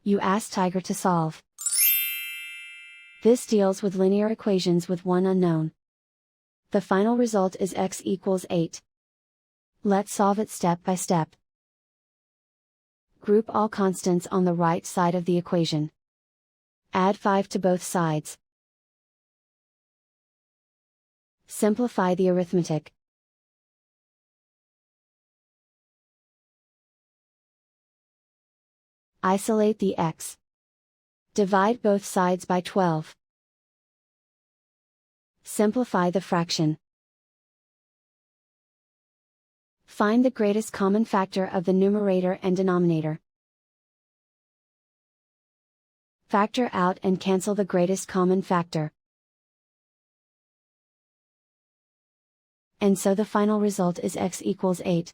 You ask Tiger to solve. This deals with linear equations with one unknown. The final result is x equals 8. Let's solve it step by step. Group all constants on the right side of the equation. Add 5 to both sides. Simplify the arithmetic. Isolate the x. Divide both sides by 12. Simplify the fraction. Find the greatest common factor of the numerator and denominator. Factor out and cancel the greatest common factor. And so the final result is x equals 8.